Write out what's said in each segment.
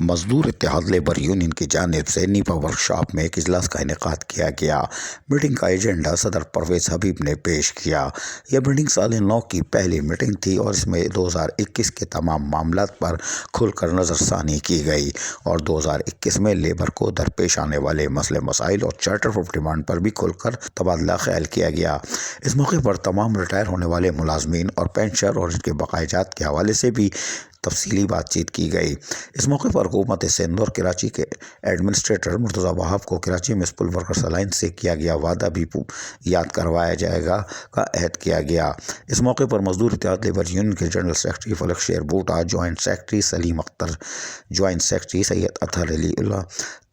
مزدور اتحاد labour union کی جانب سے نیپا ورکشاپ میں ایک اجلاس کا انعقاد کیا گیا۔ میٹنگ کا ایجنڈا صدر پرویز حبیب نے پیش کیا۔ یہ میٹنگ سال نو کی پہلی میٹنگ تھی اور اس میں 2021 کے تمام معاملات پر کھل کر نظر ثانی کی گئی اور 2021 میں لیبر کو درپیش آنے والے مسئلے مسائل اور چارٹر آف ڈیمانڈ پر بھی کھل کر تبادلہ خیال کیا گیا۔ اس موقع پر تمام ریٹائر ہونے والے ملازمین اور پینشنر اور ان کے بقایا جات کے حوالے سے بھی تفصیلی بات چیت کی گئی۔ اس موقع پر حکومت سندھ اور کراچی کے ایڈمنسٹریٹر مرتضی وہاب کو کراچی میونسپل ورکرز الائنس سے کیا گیا وعدہ بھی یاد کروایا جائے گا کا عہد کیا گیا۔ اس موقع پر مزدور اتحاد لیبر یونین کے جنرل سیکرٹری فلک شیر بوٹا، جوائنٹ سیکرٹری سلیم اختر، جوائنٹ سیکرٹری سید اطہر علی اللہ،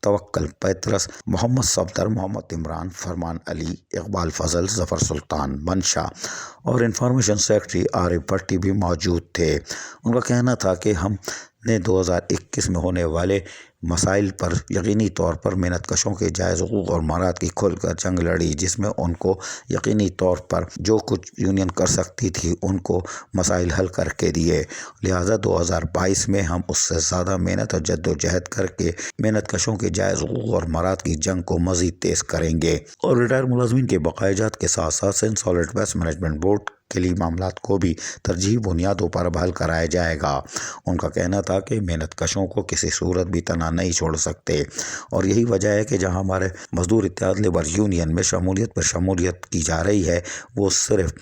توکل پیطرس، محمد صفدر، محمد عمران، فرمان علی، اقبال فضل، ظفر سلطان منشا اور انفارمیشن سیکرٹری عارف بھٹی بھی موجود تھے۔ ان کا کہنا تھا کہ ہم نے 2021 میں ہونے والے مسائل پر یقینی طور پر محنت کشوں کے جائز حقوق اور مارات کی کھل کر جنگ لڑی، جس میں ان کو یقینی طور پر جو کچھ یونین کر سکتی تھی ان کو مسائل حل کر کے دیے۔ لہٰذا 2022 میں ہم اس سے زیادہ محنت اور جد و جہد کر کے محنت کشوں کے جائز حقوق اور مارات کی جنگ کو مزید تیز کریں گے اور ریٹائر ملازمین کے بقایا جات کے ساتھ ساتھ Sindh solid waste management board کے لیے معاملات کو بھی ترجیحی بنیادوں پر بحال کرایا جائے گا۔ ان کا کہنا تھا کہ محنت کشوں کو کسی صورت بھی تنہا نہیں چھوڑ سکتے اور یہی وجہ ہے کہ جہاں ہمارے مزدور اتحاد لیبر یونین میں شمولیت پر شمولیت کی جا رہی ہے، وہ صرف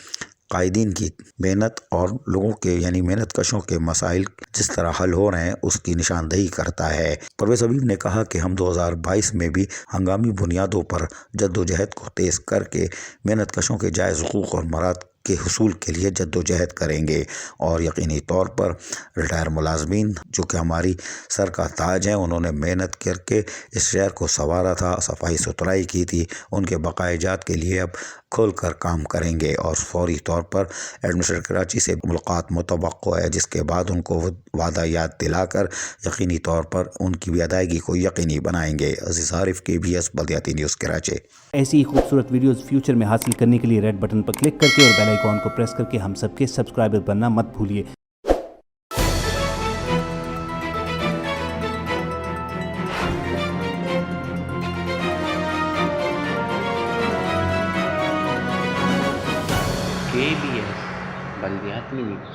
قائدین کی محنت اور لوگوں کے یعنی محنت کشوں کے مسائل جس طرح حل ہو رہے ہیں اس کی نشاندہی کرتا ہے۔ پرویز حبیب نے کہا کہ ہم 2022 میں بھی ہنگامی بنیادوں پر جد و جہد کو تیز کر کے محنت کشوں کے جائز حقوق اور مراد کے حصول کے لیے جد و جہد کریں گے اور یقینی طور پر ریٹائر ملازمین جو کہ ہماری سر کا تاج ہیں، انہوں نے محنت کر کے اس شہر کو سنوارا تھا، صفائی ستھرائی کی تھی، ان کے بقایا جات کے لیے اب کھل کر کام کریں گے اور فوری طور پر ایڈمنسٹریٹر کراچی سے ملاقات متوقع ہے، جس کے بعد ان کو وعدہ یاد دلا کر یقینی طور پر ان کی بھی ادائیگی کو یقینی بنائیں گے۔ عزیز عارف، KBS بلدیاتی نیوز کراچی۔ ایسی ہی خوبصورت ویڈیوز فیوچر میں حاصل کرنے کے لیے ریڈ بٹن پر کلک کر کے اور بیل آئیکن کو پریس کر کے ہم سب کے سبسکرائبر بننا مت بھولیے۔ KBS بلدیاتی نیوز۔